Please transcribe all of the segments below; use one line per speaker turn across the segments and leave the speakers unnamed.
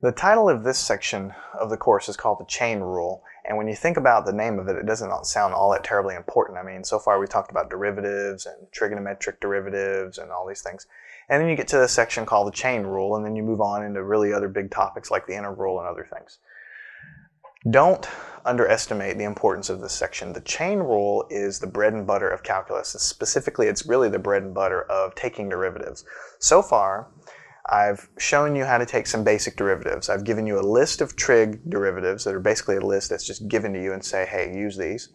The title of this section of the course is called the chain rule, and when you think about the name of it, it doesn't sound all that terribly important. I mean, so far we've talked about derivatives and trigonometric derivatives and all these things. And then you get to the section called the chain rule, and then you move on into really other big topics like the integral and other things. Don't underestimate the importance of this section. The chain rule is the bread and butter of calculus. Specifically, it's really the bread and butter of taking derivatives. So far, I've shown you how to take some basic derivatives. I've given you a list of trig derivatives that are basically a list that's just given to you and say, hey, use these.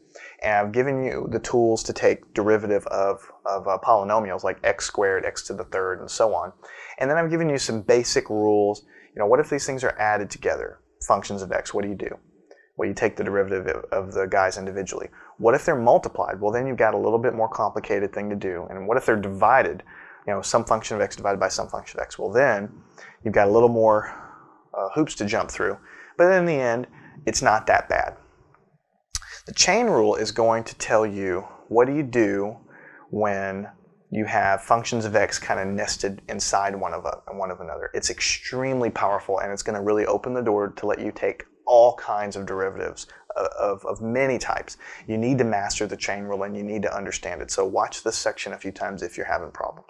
And I've given you the tools to take derivative of polynomials like x squared, x to the third, and so on. And then I've given you some basic rules. You know, what if these things are added together? Functions of x, what do? Well, you take the derivative of the guys individually. What if they're multiplied? Well, then you've got a little bit more complicated thing to do. And what if they're divided? You know, some function of x divided by some function of x. Well, then you've got a little more hoops to jump through. But in the end, it's not that bad. The chain rule is going to tell you what do you do when you have functions of x kind of nested inside one of another. It's extremely powerful, and it's going to really open the door to let you take all kinds of derivatives of many types. You need to master the chain rule, and you need to understand it. So watch this section a few times if you're having problems.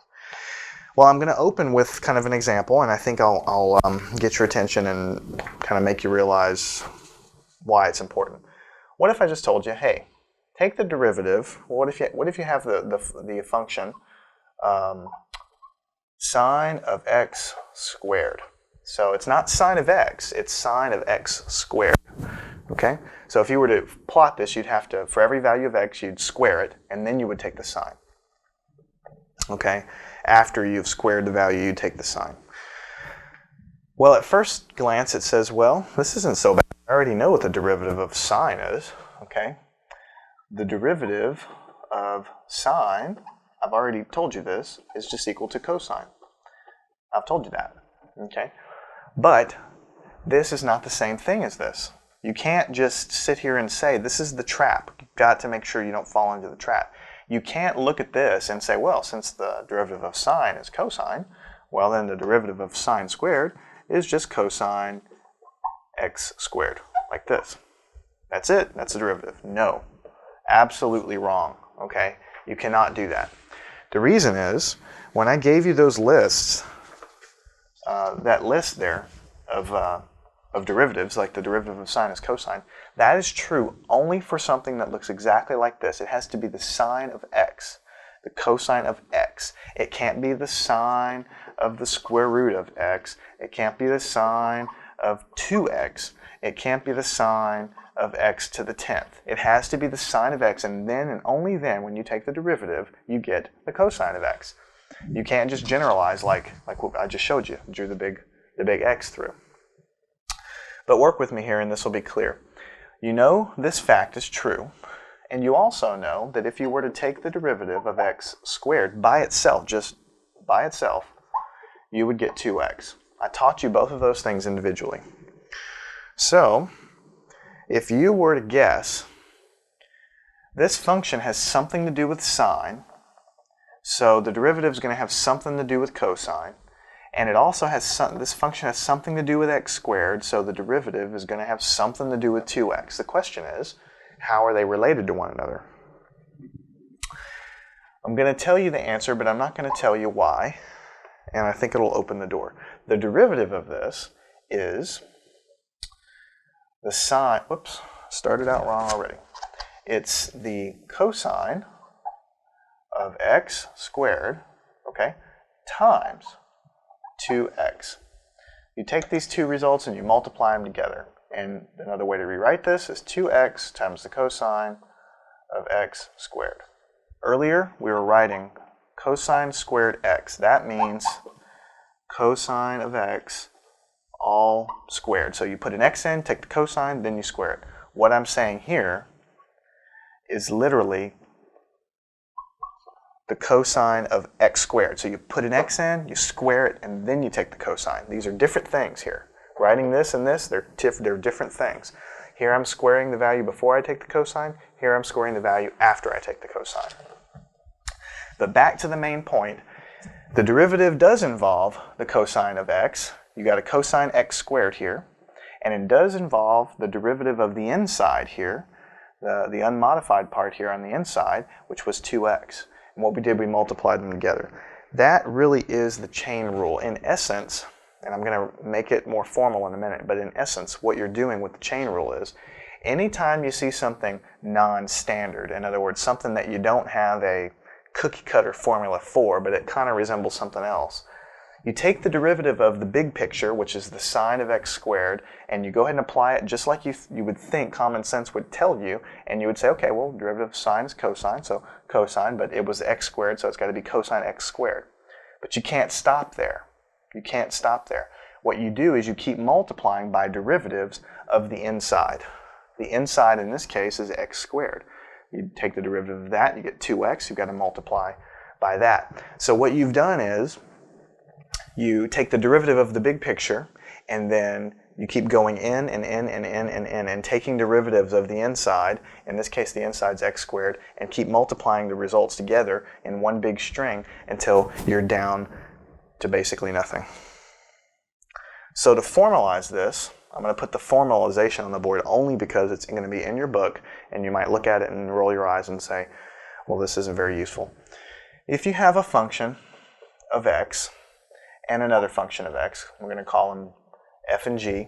Well, I'm going to open with kind of an example, and I think I'll get your attention and kind of make you realize why it's important. What if I just told you, hey, take the derivative. What if you have the function sine of x squared? So it's not sine of x, it's sine of x squared. Okay? So if you were to plot this, you'd have to, for every value of x, you'd square it, and then you would take the sine. Okay? After you've squared the value, you take the sine. Well, at first glance, it says, well, this isn't so bad. I already know what the derivative of sine is. Okay? The derivative of sine, I've already told you this, is just equal to cosine. I've told you that. Okay? But this is not the same thing as this. You can't just sit here and say, this is the trap. You've got to make sure you don't fall into the trap. You can't look at this and say, well, since the derivative of sine is cosine, well, then the derivative of sine squared is just cosine x squared, like this. That's it. That's the derivative. No. Absolutely wrong. Okay? You cannot do that. The reason is, when I gave you those lists, that list there of derivatives, like the derivative of sine is cosine, that is true only for something that looks exactly like this. It has to be the sine of x, the cosine of x. It can't be the sine of the square root of x. It can't be the sine of 2x. It can't be the sine of x to the 10th. It has to be the sine of x, and then and only then, when you take the derivative, you get the cosine of x. You can't just generalize like what I just showed you, drew the big x through. But work with me here and this will be clear. You know this fact is true, and you also know that if you were to take the derivative of x squared by itself, just by itself, you would get 2x. I taught you both of those things individually. So, if you were to guess, this function has something to do with sine, so the derivative is going to have something to do with cosine, and it also has this function has something to do with x squared, so the derivative is going to have something to do with 2x. The question is, how are they related to one another? I'm going to tell you the answer, but I'm not going to tell you why, and I think it'll open the door. The derivative of this is the sine, whoops, started out wrong already. It's the cosine of x squared, okay, times 2x. You take these two results and you multiply them together. And another way to rewrite this is 2x times the cosine of x squared. Earlier, we were writing cosine squared x. That means cosine of x all squared. So you put an x in, take the cosine, then you square it. What I'm saying here is literally the cosine of x squared. So you put an x in, you square it, and then you take the cosine. These are different things here. Writing this and this, they're different things. Here I'm squaring the value before I take the cosine. Here I'm squaring the value after I take the cosine. But back to the main point, the derivative does involve the cosine of x, you got a cosine x squared here, and it does involve the derivative of the inside here, the unmodified part here on the inside, which was 2x. And what we did, we multiplied them together. That really is the chain rule. In essence, and I'm going to make it more formal in a minute, but in essence, what you're doing with the chain rule is, anytime you see something non-standard, in other words, something that you don't have a cookie cutter formula for, but it kind of resembles something else, you take the derivative of the big picture, which is the sine of x squared, and you go ahead and apply it just like you would think common sense would tell you, and you would say, okay, well, derivative of sine is cosine, so cosine, but it was x squared, so it's got to be cosine x squared. But you can't stop there. You can't stop there. What you do is you keep multiplying by derivatives of the inside. The inside in this case is x squared. You take the derivative of that, you get 2x, you've got to multiply by that. So what you've done is you take the derivative of the big picture, and then you keep going in and in and in and in and taking derivatives of the inside, in this case the inside's x squared, and keep multiplying the results together in one big string until you're down to basically nothing. So to formalize this, I'm going to put the formalization on the board only because it's going to be in your book, and you might look at it and roll your eyes and say, well, this isn't very useful. If you have a function of x and another function of x, we're going to call them f and g.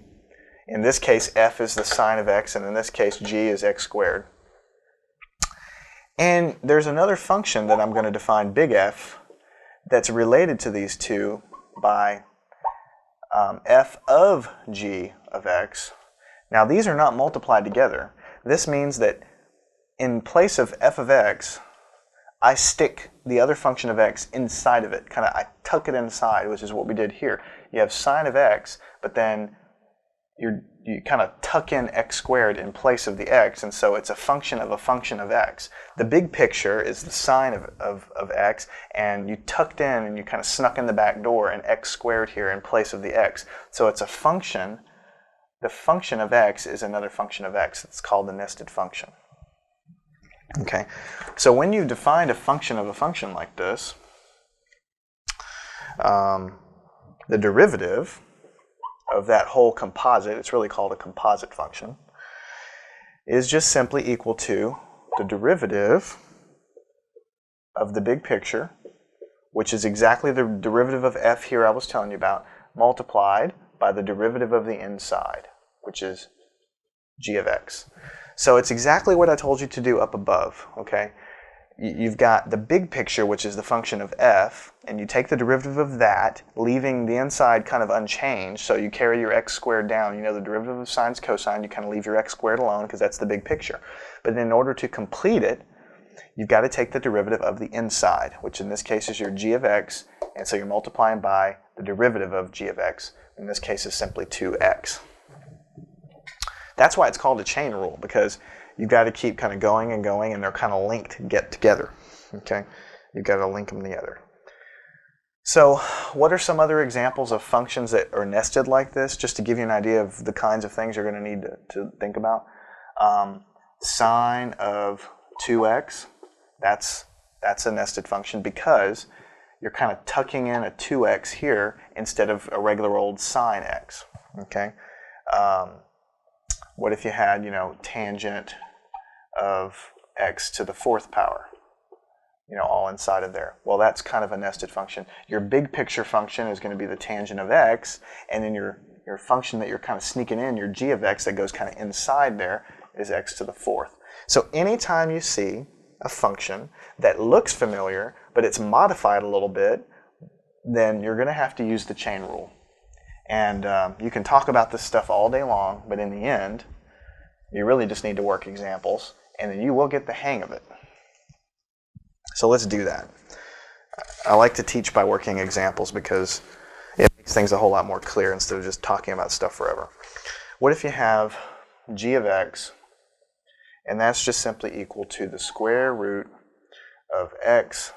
In this case, f is the sine of x, and in this case, g is x squared. And there's another function that I'm going to define big F that's related to these two by f of g of x. Now these are not multiplied together. This means that in place of f of x, I stick the other function of x inside of it. I tuck it inside, which is what we did here. You have sine of x, but then you kind of tuck in x squared in place of the x, and so it's a function of x. The big picture is the sine of x, and you tucked in and you kind of snuck in the back door an x squared here in place of the x. So it's a function. The function of x is another function of x. It's called the nested function. Okay, so when you've defined a function of a function like this, the derivative of that whole composite, it's really called a composite function, is just simply equal to the derivative of the big picture, which is exactly the derivative of f here I was telling you about, multiplied by the derivative of the inside, which is g of x. So it's exactly what I told you to do up above, okay? You've got the big picture, which is the function of f, and you take the derivative of that, leaving the inside kind of unchanged, so you carry your x squared down. You know the derivative of sine is cosine, you kind of leave your x squared alone because that's the big picture. But in order to complete it, you've got to take the derivative of the inside, which in this case is your g of x, and so you're multiplying by the derivative of g of x. In this case is simply 2x. That's why it's called a chain rule, because you've got to keep kind of going and going, and they're kind of linked to get together. Okay, you've got to link them together. So what are some other examples of functions that are nested like this, just to give you an idea of the kinds of things you're going to need to think about? Sine of 2x, that's a nested function because you're kind of tucking in a 2x here instead of a regular old sine x. Okay. What if you had, tangent of x to the 4th power, all inside of there? Well, that's kind of a nested function. Your big picture function is going to be the tangent of x, and then your function that you're kind of sneaking in, your g of x that goes kind of inside there, is x to the 4th. So anytime you see a function that looks familiar, but it's modified a little bit, then you're going to have to use the chain rule. And you can talk about this stuff all day long, but in the end, you really just need to work examples, and then you will get the hang of it. So let's do that. I like to teach by working examples because it makes things a whole lot more clear instead of just talking about stuff forever. What if you have g of x, and that's just simply equal to the square root of x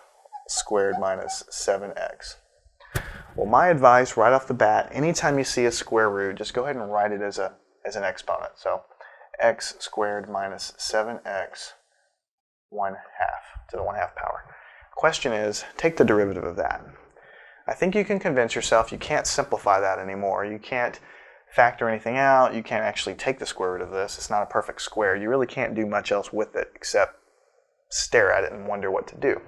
squared minus 7x. Well, my advice right off the bat, anytime you see a square root, just go ahead and write it as an exponent. So x squared minus 7x 1/2 to the 1/2 power. Question is, take the derivative of that. I think you can convince yourself you can't simplify that anymore. You can't factor anything out. You can't actually take the square root of this. It's not a perfect square. You really can't do much else with it except stare at it and wonder what to do.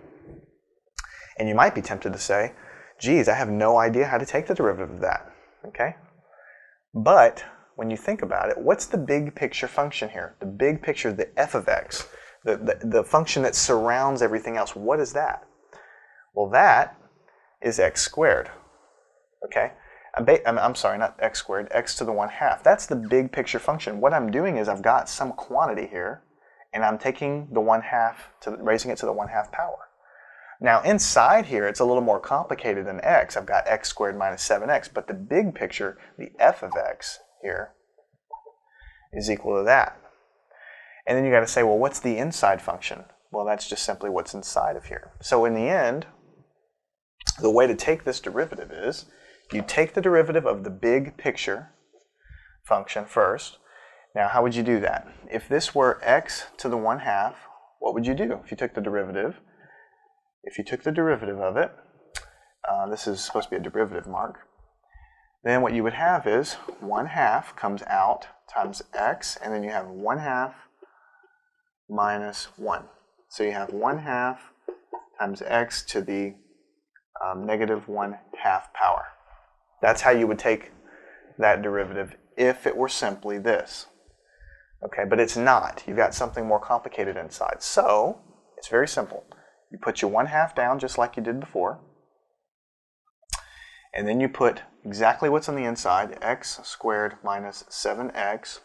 And you might be tempted to say, geez, I have no idea how to take the derivative of that. Okay? But when you think about it, what's the big picture function here? The big picture, the f of x, the function that surrounds everything else. What is that? Well, that is x squared. Okay? I'm sorry, not x squared, x to the 1/2. That's the big picture function. What I'm doing is I've got some quantity here, and I'm taking the 1/2, raising it to the 1/2 power. Now inside here, it's a little more complicated than x. I've got x squared minus 7x, but the big picture, the f of x here, is equal to that. And then you got to say, well, what's the inside function? Well, that's just simply what's inside of here. So in the end, the way to take this derivative is, you take the derivative of the big picture function first. Now, how would you do that? If this were x to the 1/2, what would you do if you took the derivative? If you took the derivative of it, this is supposed to be a derivative mark, then what you would have is 1/2 comes out times x, and then you have 1/2 minus 1. So you have 1/2 times x to the negative 1/2 power. That's how you would take that derivative if it were simply this. Okay, but it's not. You've got something more complicated inside. So it's very simple. You put your 1/2 down just like you did before. And then you put exactly what's on the inside, x squared minus 7x.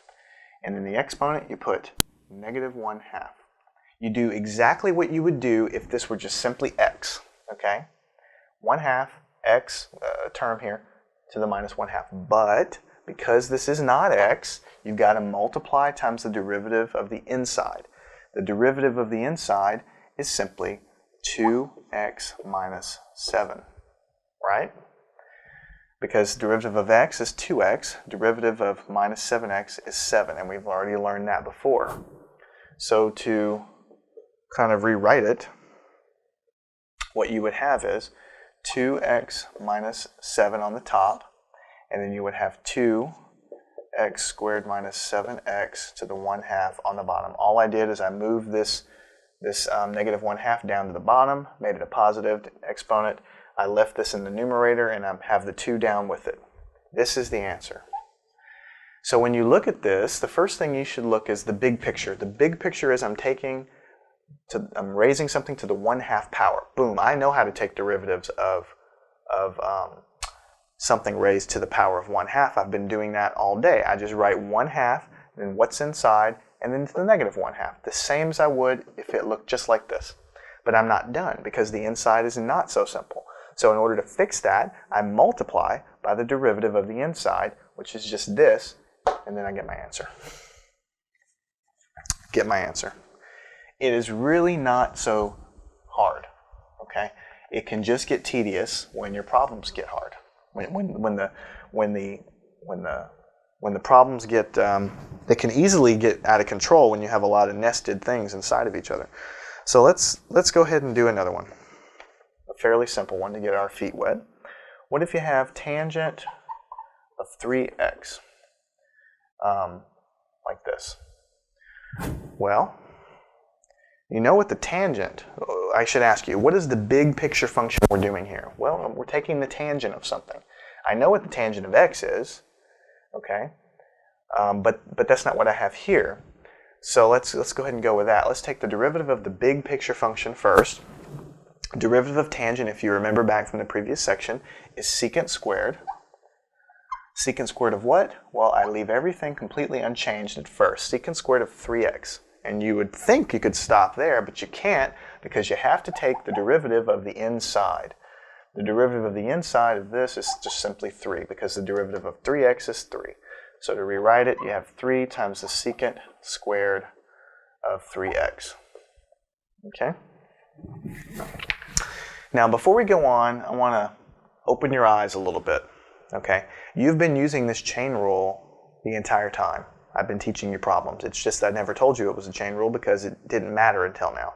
And in the exponent, you put negative 1/2. You do exactly what you would do if this were just simply x. Okay? 1/2 x, term here, to the minus 1/2. But because this is not x, you've got to multiply times the derivative of the inside. The derivative of the inside is simply 2x minus 7, right? Because derivative of x is 2x, derivative of minus 7x is 7, and we've already learned that before. So to kind of rewrite it, what you would have is 2x minus 7 on the top, and then you would have 2x squared minus 7x to the 1/2 on the bottom. All I did is I moved this negative 1/2 down to the bottom, made it a positive exponent. I left this in the numerator, and I have the 2 down with it. This is the answer. So when you look at this, the first thing you should look is the big picture. The big picture is I'm raising something to the 1/2 power. Boom, I know how to take derivatives of something raised to the power of 1/2. I've been doing that all day. I just write 1/2, then what's inside, and then to the negative 1/2. The same as I would if it looked just like this. But I'm not done because the inside is not so simple. So in order to fix that, I multiply by the derivative of the inside, which is just this, and then I get my answer. Get my answer. It is really not so hard, okay? It can just get tedious when your problems get hard. When the problems get, they can easily get out of control when you have a lot of nested things inside of each other. So let's go ahead and do another one. A fairly simple one to get our feet wet. What if you have tangent of 3x? Like this. Well, you know what the tangent, I should ask you, what is the big picture function we're doing here? Well, we're taking the tangent of something. I know what the tangent of x is, okay? But that's not what I have here. So let's go ahead and go with that. Let's take the derivative of the big picture function first. Derivative of tangent, if you remember back from the previous section, is secant squared. Secant squared of what? Well, I leave everything completely unchanged at first. Secant squared of 3x. And you would think you could stop there, but you can't because you have to take the derivative of the inside. The derivative of the inside of this is just simply 3 because the derivative of 3x is 3. So to rewrite it, you have 3 times the secant squared of 3x. Okay? Now, before we go on, I want to open your eyes a little bit. Okay? You've been using this chain rule the entire time. I've been teaching you problems. It's just I never told you it was a chain rule because it didn't matter until now.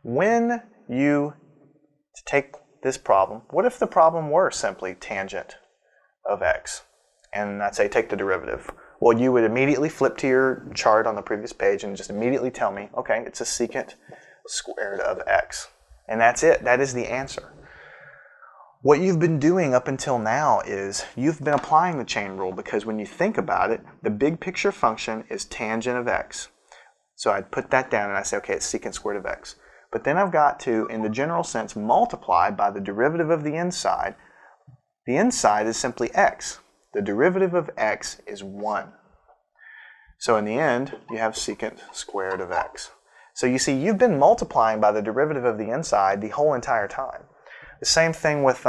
When you take this problem, what if the problem were simply tangent of x? And I'd say take the derivative. Well, you would immediately flip to your chart on the previous page and just immediately tell me, okay, it's a secant squared of x. And that's it. That is the answer. What you've been doing up until now is you've been applying the chain rule, because when you think about it, the big picture function is tangent of x. So I'd put that down and I say, okay, it's secant squared of x. But then I've got to, in the general sense, multiply by the derivative of the inside. The inside is simply x. The derivative of x is 1. So in the end, you have secant squared of x. So you see, you've been multiplying by the derivative of the inside the whole entire time. The same thing with,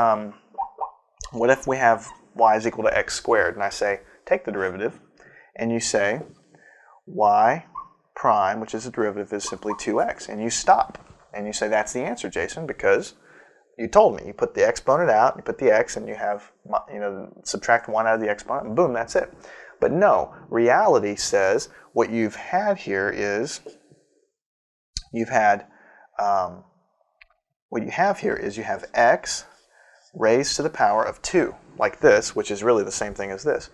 what if we have y is equal to x squared, and I say, take the derivative, and you say, y prime, which is the derivative, is simply 2x, and you stop. And you say, that's the answer, Jason, because you told me. You put the exponent out, you put the x, and you have, subtract 1 out of the exponent, and boom, that's it. But no, reality says what you've had here is, you have x raised to the power of 2, like this, which is really the same thing as this.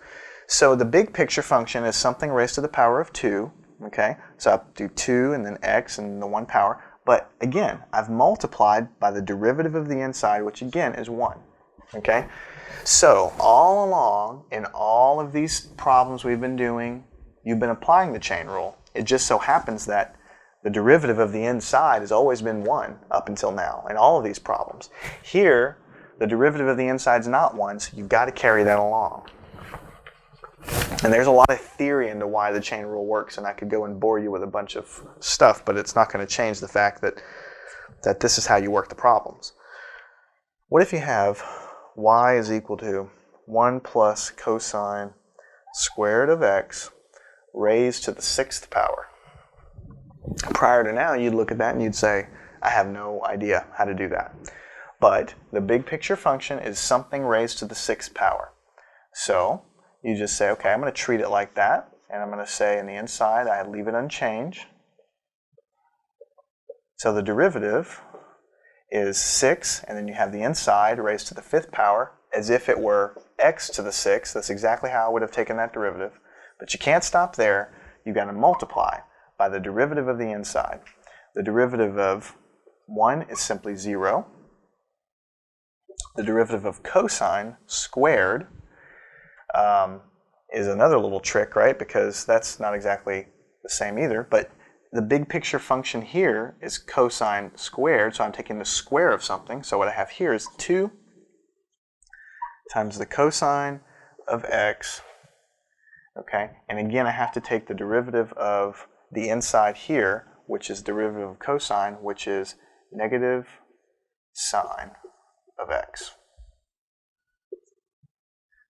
So the big picture function is something raised to the power of 2, okay? So I'll do 2 and then x and the 1 power. But again, I've multiplied by the derivative of the inside, which again is 1, okay? So all along, in all of these problems we've been doing, you've been applying the chain rule. It just so happens that the derivative of the inside has always been 1 up until now in all of these problems. Here, the derivative of the inside is not 1, so you've got to carry that along. And there's a lot of theory into why the chain rule works, and I could go and bore you with a bunch of stuff, but it's not going to change the fact that this is how you work the problems. What if you have y is equal to 1 plus cosine squared of x raised to the 6th power? Prior to now, you'd look at that and you'd say, I have no idea how to do that. But the big picture function is something raised to the 6th power. So you just say, okay, I'm going to treat it like that, and I'm going to say in the inside, I leave it unchanged. So the derivative is 6, and then you have the inside raised to the 5th power as if it were x to the 6th. That's exactly how I would have taken that derivative. But you can't stop there. You've got to multiply by the derivative of the inside. The derivative of 1 is simply 0. The derivative of cosine squared is another little trick, right? Because that's not exactly the same either. But the big picture function here is cosine squared, so I'm taking the square of something. So what I have here is 2 times the cosine of x. Okay, and again, I have to take the derivative of the inside here, which is derivative of cosine, which is negative sine of x.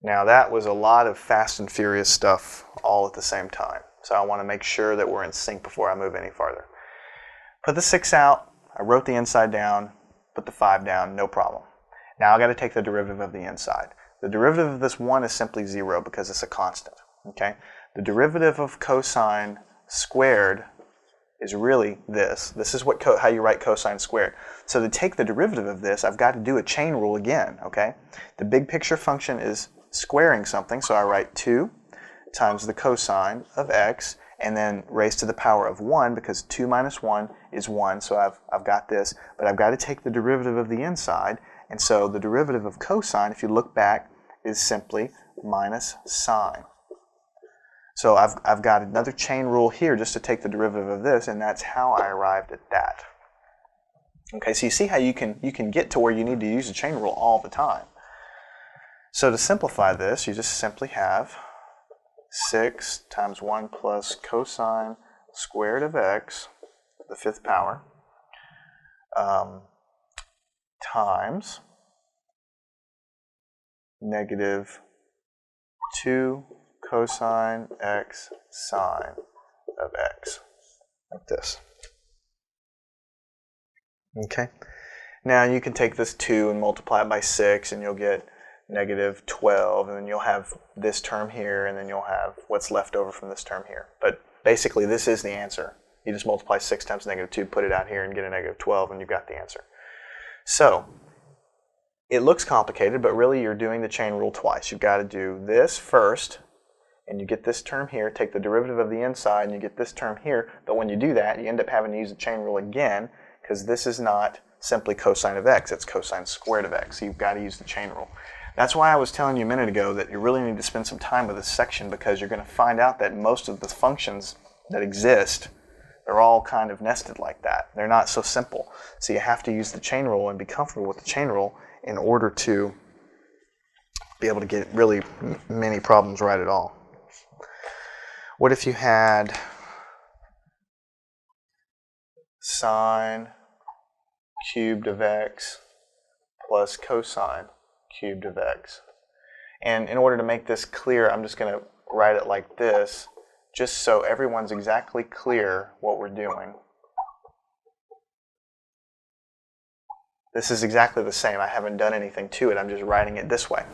Now that was a lot of fast and furious stuff all at the same time. So I want to make sure that we're in sync before I move any farther. Put the 6 out, I wrote the inside down, put the 5 down, no problem. Now I've got to take the derivative of the inside. The derivative of this 1 is simply 0 because it's a constant. Okay? The derivative of cosine squared is really this. This is how you write cosine squared. So to take the derivative of this, I've got to do a chain rule again. Okay? The big picture function is squaring something, so I write 2 times the cosine of x, and then raised to the power of 1, because 2 minus 1 is 1, so I've got this. But I've got to take the derivative of the inside, and so the derivative of cosine, if you look back, is simply minus sine. So I've got another chain rule here just to take the derivative of this, and that's how I arrived at that. Okay, so you see how you can get to where you need to use the chain rule all the time. So to simplify this, you just simply have 6 times 1 plus cosine squared of x, the 5th power, times negative 2 cosine x sine of x, like this. Okay. Now you can take this 2 and multiply it by 6, and you'll get negative 12, and then you'll have this term here, and then you'll have what's left over from this term here. But basically, this is the answer. You just multiply 6 times negative 2, put it out here, and get a negative 12, and you've got the answer. So It looks complicated, but really you're doing the chain rule twice. You've got to do this first, and you get this term here, take the derivative of the inside, and you get this term here. But when you do that, you end up having to use the chain rule again, because this is not simply cosine of x, it's cosine squared of x. So you've got to use the chain rule. That's why I was telling you a minute ago that you really need to spend some time with this section, because you're going to find out that most of the functions that exist, they're all kind of nested like that. They're not so simple. So you have to use the chain rule and be comfortable with the chain rule in order to be able to get really many problems right at all. What if you had sine cubed of x plus cosine cubed of x? And in order to make this clear, I'm just going to write it like this, just so everyone's exactly clear what we're doing. This is exactly the same. I haven't done anything to it. I'm just writing it this way.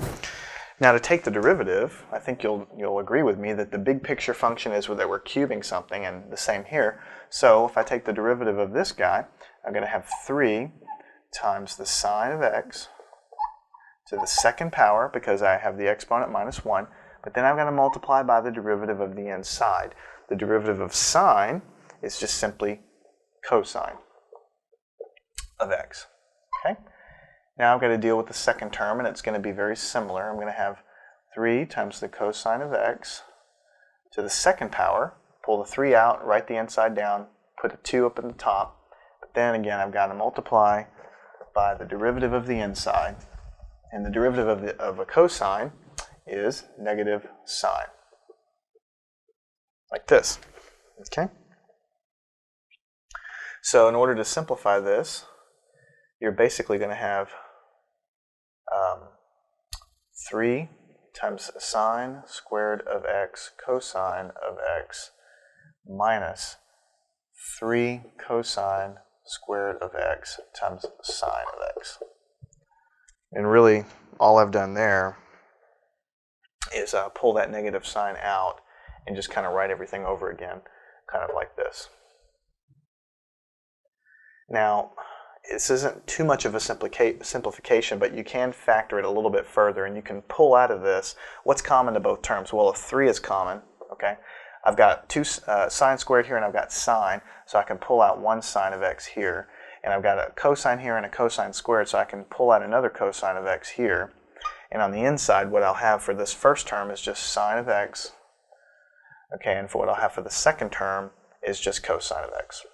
Now, to take the derivative, I think you'll agree with me that the big picture function is that we're cubing something, and the same here. So if I take the derivative of this guy, I'm going to have 3 times the sine of x to the second power, because I have the exponent minus 1, but then I'm going to multiply by the derivative of the inside. The derivative of sine is just simply cosine of x. Okay? Now I've got to deal with the second term, and it's going to be very similar. I'm going to have 3 times the cosine of x to the second power. Pull the 3 out, write the inside down, put a 2 up at the top. But then again, I've got to multiply by the derivative of the inside. And the derivative of a cosine is negative sine. Like this. Okay? So in order to simplify this, you're basically going to have 3 times sine squared of x cosine of x minus 3 cosine squared of x times sine of x. And really, all I've done there is pull that negative sign out and just kind of write everything over again, kind of like this. Now, this isn't too much of a simplification, but you can factor it a little bit further, and you can pull out of this what's common to both terms. Well, if 3 is common, okay, I've got 2 sine squared here, and I've got sine, so I can pull out 1 sine of x here. And I've got a cosine here and a cosine squared, so I can pull out another cosine of x here. And on the inside, what I'll have for this first term is just sine of x. Okay, and for what I'll have for the second term is just cosine of x.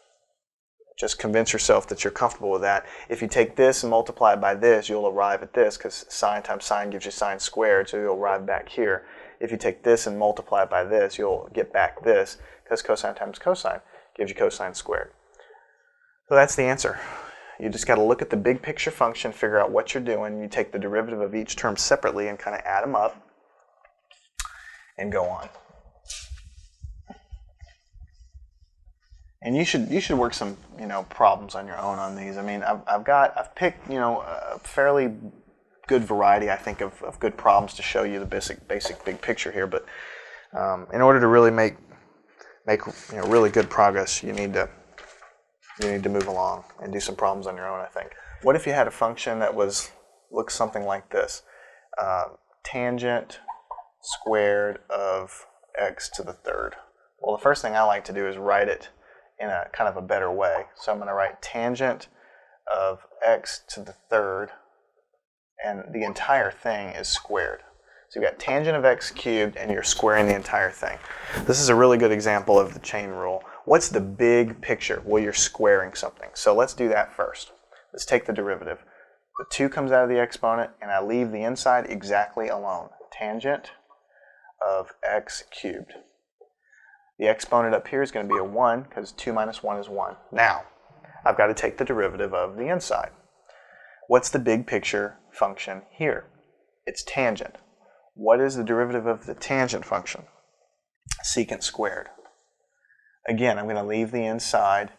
Just convince yourself that you're comfortable with that. If you take this and multiply it by this, you'll arrive at this, because sine times sine gives you sine squared, so you'll arrive back here. If you take this and multiply it by this, you'll get back this, because cosine times cosine gives you cosine squared. So that's the answer. You just got to look at the big picture function, figure out what you're doing. You take the derivative of each term separately and kind of add them up and go on. And you should work some problems on your own on these. I mean, I've picked a fairly good variety, I think, of good problems to show you the basic big picture here. But in order to really make really good progress, you need to move along and do some problems on your own, I think. What if you had a function that looks something like this? Tangent squared of x to the third. Well, the first thing I like to do is write it in a kind of a better way. So I'm going to write tangent of x to the third, and the entire thing is squared. So you've got tangent of x cubed, and you're squaring the entire thing. This is a really good example of the chain rule. What's the big picture? Well, you're squaring something. So let's do that first. Let's take the derivative. The 2 comes out of the exponent, and I leave the inside exactly alone. Tangent of x cubed. The exponent up here is going to be a 1, because 2 minus 1 is 1. Now, I've got to take the derivative of the inside. What's the big picture function here? It's tangent. What is the derivative of the tangent function? Secant squared. Again, I'm going to leave the inside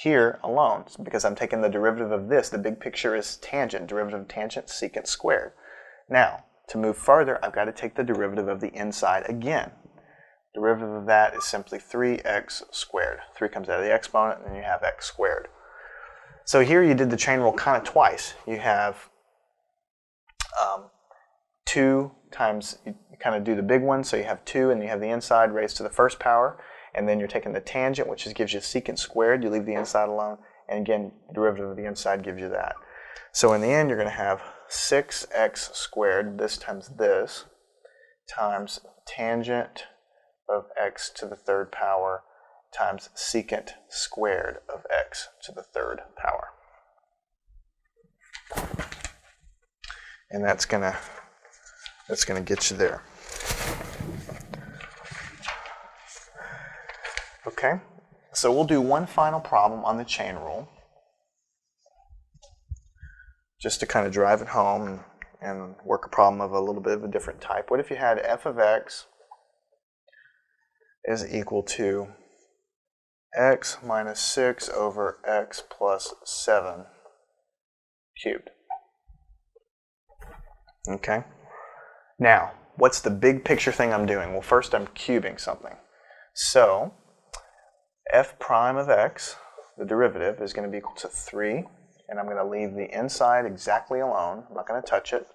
here alone, because I'm taking the derivative of this. The big picture is tangent. Derivative of tangent, secant squared. Now, to move further, I've got to take the derivative of the inside again. Derivative of that is simply 3x squared. 3 comes out of the exponent, and then you have x squared. So here you did the chain rule kind of twice. You have 2 times, you kind of do the big one, so you have 2 and you have the inside raised to the first power, and then you're taking the tangent, which gives you secant squared, you leave the inside alone, and again, the derivative of the inside gives you that. So in the end, you're going to have 6x squared, this times this, times tangent of x to the third power times secant squared of x to the third power. And that's gonna get you there. Okay, so we'll do one final problem on the chain rule, just to kind of drive it home and work a problem of a little bit of a different type. What if you had f of x is equal to x minus 6 over x plus 7 cubed? Okay. Now, what's the big picture thing I'm doing? Well, first I'm cubing something. So, f prime of x, the derivative, is going to be equal to 3, and I'm going to leave the inside exactly alone. I'm not going to touch it.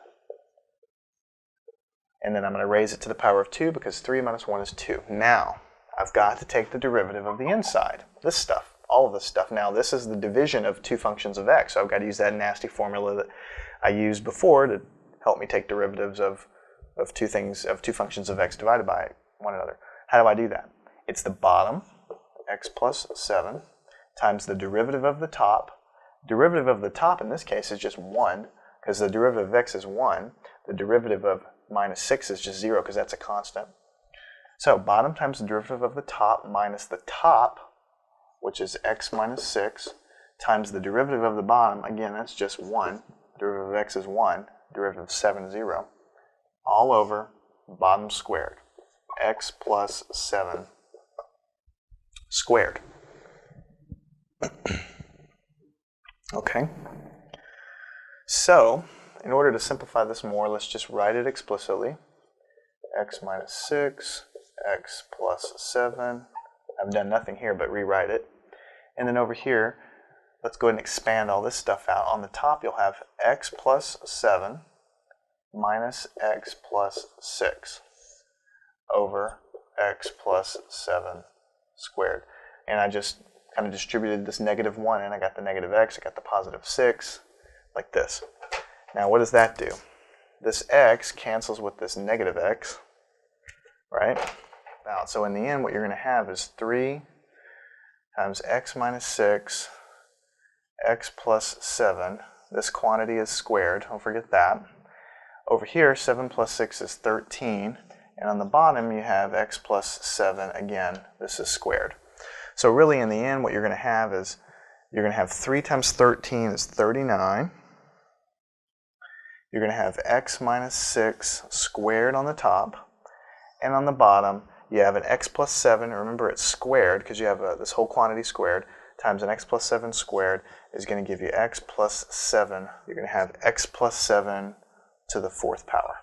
And then I'm going to raise it to the power of 2 because 3 minus 1 is 2. Now, I've got to take the derivative of the inside. This stuff, all of this stuff. Now, this is the division of 2 functions of x, so I've got to use that nasty formula that I used before to help me take derivatives of 2 functions of x divided by one another. How do I do that? It's the bottom, x plus 7, times the derivative of the top. Derivative of the top in this case is just 1, because the derivative of x is 1. The derivative of minus 6 is just 0, because that's a constant. So bottom times the derivative of the top minus the top, which is x minus 6, times the derivative of the bottom, again, that's just 1. Derivative of x is 1. Derivative of 7 is 0. All over bottom squared. X plus 7 squared. Okay. So, in order to simplify this more, let's just write it explicitly. X minus 6, x plus 7. I've done nothing here but rewrite it. And then over here, let's go ahead and expand all this stuff out. On the top, you'll have x plus 7 minus x plus 6 over x plus 7 squared. And I just kind of distributed this negative 1, and I got the negative x, I got the positive 6, like this. Now, what does that do? This x cancels with this negative x, right? So in the end, what you're going to have is 3 times x minus 6, x plus 7. This quantity is squared, don't forget that. Over here, 7 plus 6 is 13. And on the bottom, you have x plus 7. Again, this is squared. So really, in the end, what you're going to have is, you're going to have 3 times 13 is 39. You're going to have x minus 6 squared on the top. And on the bottom, you have an x plus 7. Remember, it's squared because you have this whole quantity squared, times an x plus 7 squared is going to give you x plus 7. You're going to have x plus 7 to the 4th power.